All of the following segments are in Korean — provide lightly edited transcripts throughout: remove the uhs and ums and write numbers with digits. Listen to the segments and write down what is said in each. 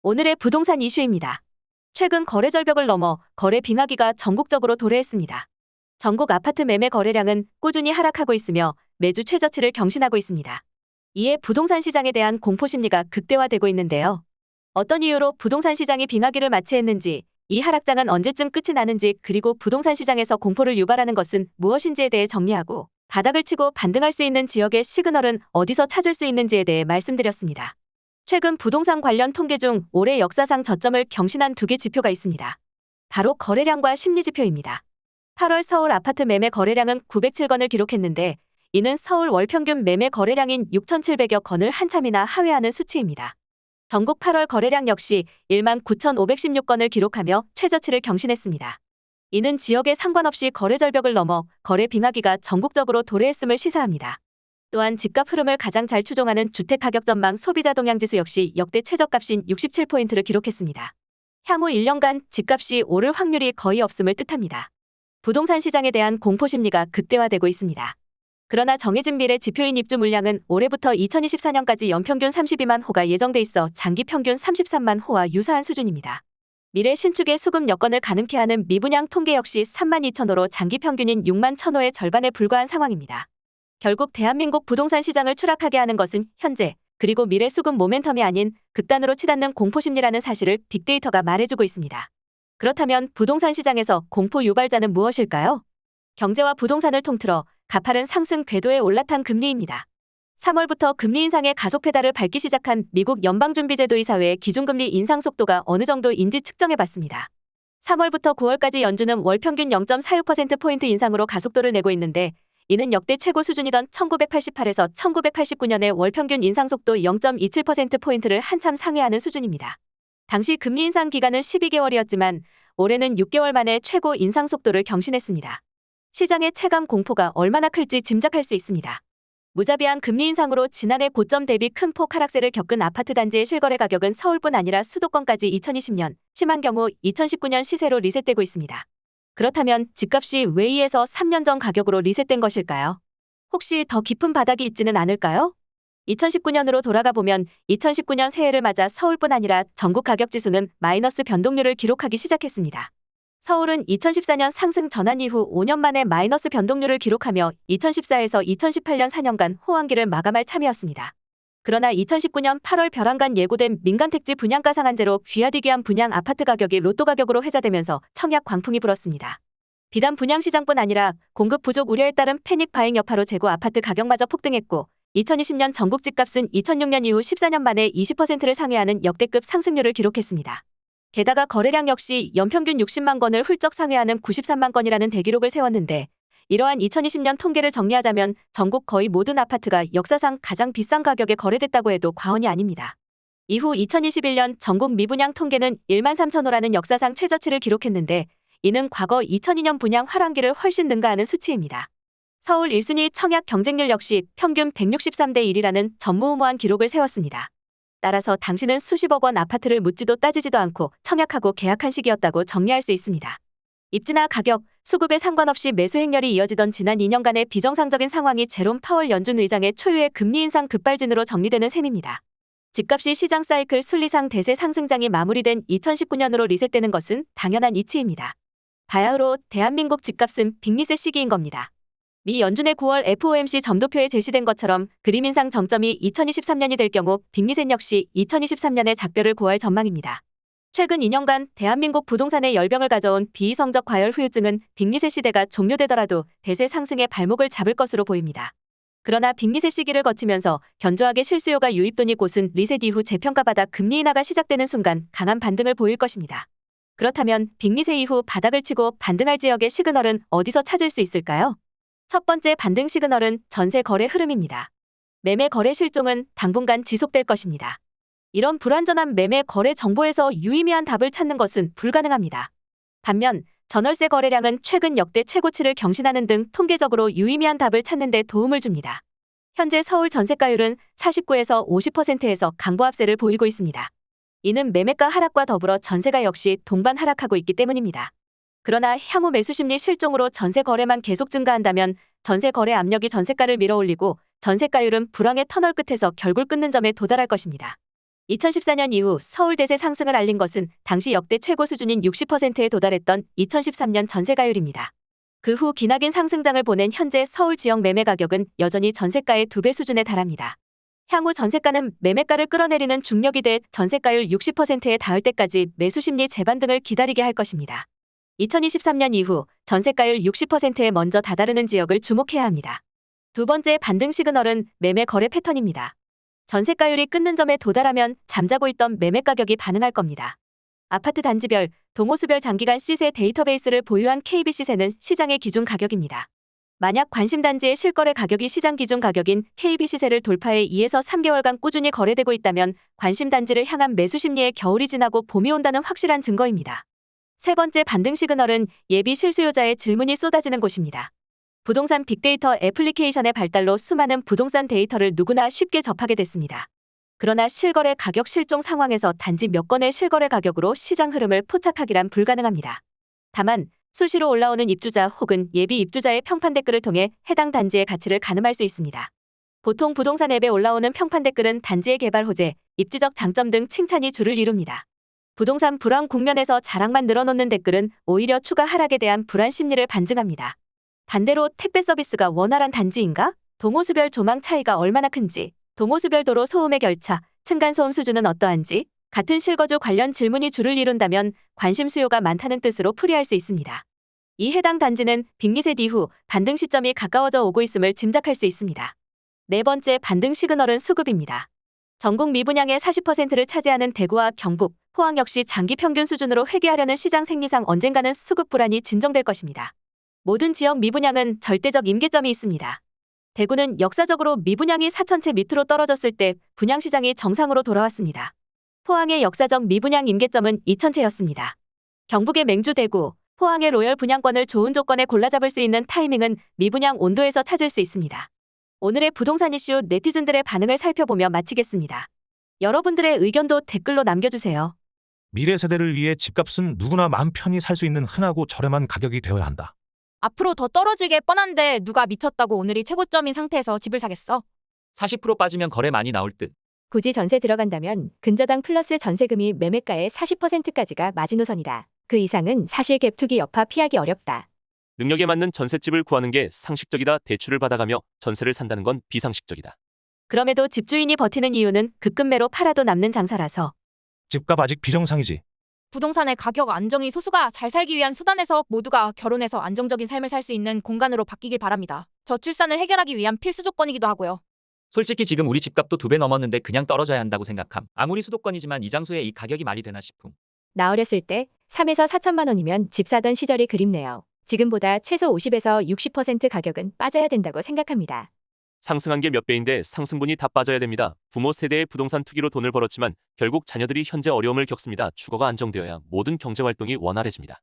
오늘의 부동산 이슈입니다. 최근 거래 절벽을 넘어 거래 빙하기가 전국적으로 도래했습니다. 전국 아파트 매매 거래량은 꾸준히 하락하고 있으며 매주 최저치를 경신하고 있습니다. 이에 부동산 시장에 대한 공포 심리가 극대화되고 있는데요. 어떤 이유로 부동산 시장이 빙하기를 마치했는지, 이 하락장은 언제쯤 끝이 나는지, 그리고 부동산 시장에서 공포를 유발하는 것은 무엇인지에 대해 정리하고, 바닥을 치고 반등할 수 있는 지역의 시그널은 어디서 찾을 수 있는지에 대해 말씀드렸습니다. 최근 부동산 관련 통계 중 올해 역사상 저점을 경신한 두 개 지표가 있습니다. 바로 거래량과 심리지표입니다. 8월 서울 아파트 매매 거래량은 907건을 기록했는데, 이는 서울 월평균 매매 거래량인 6,700여 건을 한참이나 하회하는 수치입니다. 전국 8월 거래량 역시 19,516건을 기록하며 최저치를 경신했습니다. 이는 지역에 상관없이 거래 절벽을 넘어 거래 빙하기가 전국적으로 도래했음을 시사합니다. 또한 집값 흐름을 가장 잘 추종하는 주택가격전망 소비자동향지수 역시 역대 최저값인 67포인트를 기록했습니다. 향후 1년간 집값이 오를 확률이 거의 없음을 뜻합니다. 부동산 시장에 대한 공포심리가 극대화되고 있습니다. 그러나 정해진 미래 지표인 입주 물량은 올해부터 2024년까지 연평균 32만 호가 예정돼 있어 장기 평균 33만 호와 유사한 수준입니다. 미래 신축의 수급 여건을 가능케 하는 미분양 통계 역시 3만 2천 호로 장기 평균인 6만 1천 호의 절반에 불과한 상황입니다. 결국 대한민국 부동산 시장을 추락하게 하는 것은 현재, 그리고 미래 수급 모멘텀이 아닌 극단으로 치닫는 공포심리라는 사실을 빅데이터가 말해주고 있습니다. 그렇다면 부동산 시장에서 공포 유발자는 무엇일까요? 경제와 부동산을 통틀어 가파른 상승 궤도에 올라탄 금리입니다. 3월부터 금리 인상의 가속 페달을 밟기 시작한 미국 연방준비제도이사회의 기준금리 인상 속도가 어느 정도인지 측정해봤습니다. 3월부터 9월까지 연준은 월평균 0.46%포인트 인상으로 가속도를 내고 있는데, 이는 역대 최고 수준이던 1988에서 1989년의 월평균 인상속도 0.27%포인트를 한참 상회하는 수준입니다. 당시 금리 인상 기간은 12개월이었지만 올해는 6개월 만에 최고 인상속도를 경신했습니다. 시장의 체감 공포가 얼마나 클지 짐작할 수 있습니다. 무자비한 금리 인상으로 지난해 고점 대비 큰 폭 하락세를 겪은 아파트 단지의 실거래 가격은 서울뿐 아니라 수도권까지 2020년, 심한 경우 2019년 시세로 리셋되고 있습니다. 그렇다면 집값이 왜 2에서 3년 전 가격으로 리셋된 것일까요? 혹시 더 깊은 바닥이 있지는 않을까요? 2019년으로 돌아가 보면 2019년 새해를 맞아 서울뿐 아니라 전국 가격지수는 마이너스 변동률을 기록하기 시작했습니다. 서울은 2014년 상승 전환 이후 5년 만에 마이너스 변동률을 기록하며 2014에서 2018년 4년간 호황기를 마감할 참이었습니다. 그러나 2019년 8월 벼랑간 예고된 민간택지 분양가 상한제로 귀하디귀한 분양 아파트 가격이 로또 가격으로 회자되면서 청약 광풍이 불었습니다. 비단 분양시장뿐 아니라 공급 부족 우려에 따른 패닉 바잉 여파로 재고 아파트 가격마저 폭등했고, 2020년 전국 집값은 2006년 이후 14년 만에 20%를 상회하는 역대급 상승률을 기록했습니다. 게다가 거래량 역시 연평균 60만 건을 훌쩍 상회하는 93만 건이라는 대기록을 세웠는데, 이러한 2020년 통계를 정리하자면 전국 거의 모든 아파트가 역사상 가장 비싼 가격에 거래됐다고 해도 과언이 아닙니다. 이후 2021년 전국 미분양 통계는 1만 3천 호라는 역사상 최저치를 기록했는데, 이는 과거 2002년 분양 화랑기를 훨씬 능가하는 수치입니다. 서울 1순위 청약 경쟁률 역시 평균 163대 1이라는 전무후무한 기록을 세웠습니다. 따라서 당시는 수십억 원 아파트를 묻지도 따지지도 않고 청약하고 계약한 시기였다고 정리할 수 있습니다. 입지나 가격, 수급에 상관없이 매수 행렬이 이어지던 지난 2년간의 비정상적인 상황이 제롬 파월 연준 의장의 초유의 금리 인상 급발진으로 정리되는 셈입니다. 집값이 시장 사이클 순리상 대세 상승장이 마무리된 2019년으로 리셋되는 것은 당연한 이치입니다. 바야흐로 대한민국 집값은 빅리셋 시기인 겁니다. 미 연준의 9월 FOMC 점도표에 제시된 것처럼 그림 인상 정점이 2023년이 될 경우 빅리셋 역시 2023년에 작별을 고할 전망입니다. 최근 2년간 대한민국 부동산에 열병을 가져온 비이성적 과열 후유증은 빅리셋 시대가 종료되더라도 대세 상승의 발목을 잡을 것으로 보입니다. 그러나 빅리셋 시기를 거치면서 견조하게 실수요가 유입되니 곧은 리셋 이후 재평가받아 금리 인하가 시작되는 순간 강한 반등을 보일 것입니다. 그렇다면 빅리셋 이후 바닥을 치고 반등할 지역의 시그널은 어디서 찾을 수 있을까요? 첫 번째 반등 시그널은 전세 거래 흐름입니다. 매매 거래 실종은 당분간 지속될 것입니다. 이런 불완전한 매매 거래 정보에서 유의미한 답을 찾는 것은 불가능합니다. 반면 전월세 거래량은 최근 역대 최고치를 경신하는 등 통계적으로 유의미한 답을 찾는 데 도움을 줍니다. 현재 서울 전세가율은 49에서 50%에서 강보합세를 보이고 있습니다. 이는 매매가 하락과 더불어 전세가 역시 동반 하락하고 있기 때문입니다. 그러나 향후 매수심리 실종으로 전세 거래만 계속 증가한다면 전세 거래 압력이 전세가를 밀어올리고 전세가율은 불황의 터널 끝에서 결국 끊는 점에 도달할 것입니다. 2014년 이후 서울 대세 상승을 알린 것은 당시 역대 최고 수준인 60%에 도달했던 2013년 전세가율입니다. 그 후 기나긴 상승장을 보낸 현재 서울 지역 매매 가격은 여전히 전세가의 2배 수준에 달합니다. 향후 전세가는 매매가를 끌어내리는 중력이 돼 전세가율 60%에 닿을 때까지 매수 심리 재반등을 기다리게 할 것입니다. 2023년 이후 전세가율 60%에 먼저 다다르는 지역을 주목해야 합니다. 두 번째 반등 시그널은 매매 거래 패턴입니다. 전세가율이 끊는 점에 도달하면 잠자고 있던 매매 가격이 반응할 겁니다. 아파트 단지별, 동호수별 장기간 시세 데이터베이스를 보유한 KB 시세는 시장의 기준 가격입니다. 만약 관심단지의 실거래 가격이 시장 기준 가격인 KB 시세를 돌파해 2에서 3개월간 꾸준히 거래되고 있다면 관심단지를 향한 매수 심리에 겨울이 지나고 봄이 온다는 확실한 증거입니다. 세 번째 반등 시그널은 예비 실수요자의 질문이 쏟아지는 곳입니다. 부동산 빅데이터 애플리케이션의 발달로 수많은 부동산 데이터를 누구나 쉽게 접하게 됐습니다. 그러나 실거래 가격 실종 상황에서 단지 몇 건의 실거래 가격으로 시장 흐름을 포착하기란 불가능합니다. 다만 수시로 올라오는 입주자 혹은 예비 입주자의 평판 댓글을 통해 해당 단지의 가치를 가늠할 수 있습니다. 보통 부동산 앱에 올라오는 평판 댓글은 단지의 개발 호재, 입지적 장점 등 칭찬이 주를 이룹니다. 부동산 불황 국면에서 자랑만 늘어놓는 댓글은 오히려 추가 하락에 대한 불안 심리를 반증합니다. 반대로 택배 서비스가 원활한 단지인가? 동호수별 조망 차이가 얼마나 큰지, 동호수별 도로 소음의 결차, 층간소음 수준은 어떠한지 같은 실거주 관련 질문이 주를 이룬다면 관심 수요가 많다는 뜻으로 풀이할 수 있습니다. 이 해당 단지는 빅리셋 이후 반등 시점이 가까워져 오고 있음을 짐작할 수 있습니다. 네 번째 반등 시그널은 수급입니다. 전국 미분양의 40%를 차지하는 대구와 경북, 포항 역시 장기 평균 수준으로 회귀하려는 시장 생리상 언젠가는 수급 불안이 진정될 것입니다. 모든 지역 미분양은 절대적 임계점이 있습니다. 대구는 역사적으로 미분양이 4,000채 밑으로 떨어졌을 때 분양시장이 정상으로 돌아왔습니다. 포항의 역사적 미분양 임계점은 2,000채였습니다. 경북의 맹주 대구, 포항의 로열 분양권을 좋은 조건에 골라잡을 수 있는 타이밍은 미분양 온도에서 찾을 수 있습니다. 오늘의 부동산 이슈 네티즌들의 반응을 살펴보며 마치겠습니다. 여러분들의 의견도 댓글로 남겨주세요. 미래 세대를 위해 집값은 누구나 마음 편히 살 수 있는 흔하고 저렴한 가격이 되어야 한다. 앞으로 더 떨어지게 뻔한데 누가 미쳤다고 오늘이 최고점인 상태에서 집을 사겠어? 40% 빠지면 거래 많이 나올 듯. 굳이 전세 들어간다면 근저당 플러스 전세금이 매매가의 40%까지가 마지노선이다. 그 이상은 사실 갭 투기 여파 피하기 어렵다. 능력에 맞는 전셋집을 구하는 게 상식적이다. 대출을 받아가며 전세를 산다는 건 비상식적이다. 그럼에도 집주인이 버티는 이유는 급급매로 팔아도 남는 장사라서. 집값 아직 비정상이지. 부동산의 가격 안정이 소수가 잘 살기 위한 수단에서 모두가 결혼해서 안정적인 삶을 살 수 있는 공간으로 바뀌길 바랍니다. 저출산을 해결하기 위한 필수 조건이기도 하고요. 솔직히 지금 우리 집값도 2배 넘었는데 그냥 떨어져야 한다고 생각함. 아무리 수도권이지만 이 장소에 이 가격이 말이 되나 싶음. 나 어렸을 때 3에서 4천만 원이면 집 사던 시절이 그립네요. 지금보다 최소 50에서 60% 가격은 빠져야 된다고 생각합니다. 상승한 게 몇 배인데 상승분이 다 빠져야 됩니다. 부모 세대의 부동산 투기로 돈을 벌었지만 결국 자녀들이 현재 어려움을 겪습니다. 주거가 안정되어야 모든 경제활동이 원활해집니다.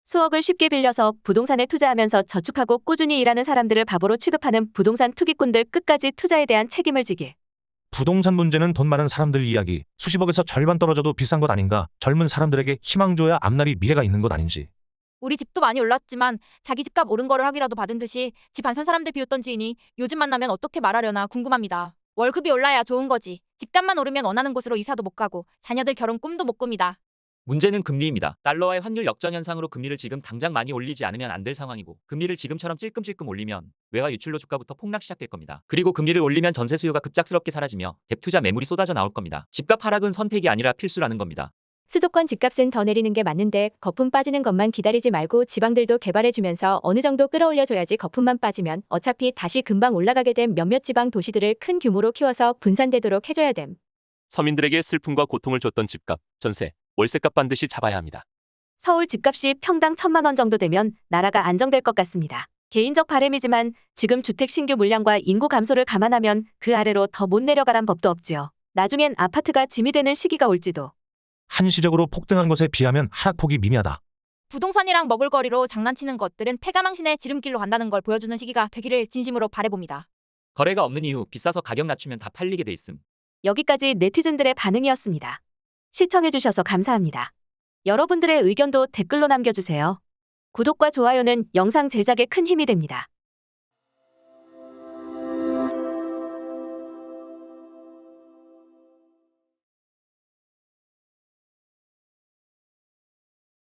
수억을 쉽게 빌려서 부동산에 투자하면서 저축하고 꾸준히 일하는 사람들을 바보로 취급하는 부동산 투기꾼들 끝까지 투자에 대한 책임을 지길. 부동산 문제는 돈 많은 사람들 이야기. 수십억에서 절반 떨어져도 비싼 것 아닌가. 젊은 사람들에게 희망 줘야 앞날이 미래가 있는 것 아닌지. 우리 집도 많이 올랐지만 자기 집값 오른 거를 하기라도 받은 듯이 집 안 산 사람들 비웃던 지인이 요즘 만나면 어떻게 말하려나 궁금합니다. 월급이 올라야 좋은 거지. 집값만 오르면 원하는 곳으로 이사도 못 가고 자녀들 결혼 꿈도 못 꿉니다. 문제는 금리입니다. 달러와의 환율 역전 현상으로 금리를 지금 당장 많이 올리지 않으면 안 될 상황이고 금리를 지금처럼 찔끔찔끔 올리면 외화 유출로 주가부터 폭락 시작될 겁니다. 그리고 금리를 올리면 전세 수요가 급작스럽게 사라지며 갭 투자 매물이 쏟아져 나올 겁니다. 집값 하락은 선택이 아니라 필수라는 겁니다. 수도권 집값은 더 내리는 게 맞는데 거품 빠지는 것만 기다리지 말고 지방들도 개발해주면서 어느 정도 끌어올려줘야지. 거품만 빠지면 어차피 다시 금방 올라가게 된 몇몇 지방 도시들을 큰 규모로 키워서 분산되도록 해줘야 됨. 서민들에게 슬픔과 고통을 줬던 집값, 전세, 월세값 반드시 잡아야 합니다. 서울 집값이 평당 1,000만 원 정도 되면 나라가 안정될 것 같습니다. 개인적 바람이지만 지금 주택 신규 물량과 인구 감소를 감안하면 그 아래로 더 못 내려가란 법도 없지요. 나중엔 아파트가 짐이 되는 시기가 올지도. 한시적으로 폭등한 것에 비하면 하락폭이 미미하다. 부동산이랑 먹을거리로 장난치는 것들은 패가망신의 지름길로 간다는 걸 보여주는 시기가 되기를 진심으로 바라봅니다. 거래가 없는 이유 비싸서 가격 낮추면 다 팔리게 돼 있음. 여기까지 네티즌들의 반응이었습니다. 시청해주셔서 감사합니다. 여러분들의 의견도 댓글로 남겨주세요. 구독과 좋아요는 영상 제작에 큰 힘이 됩니다.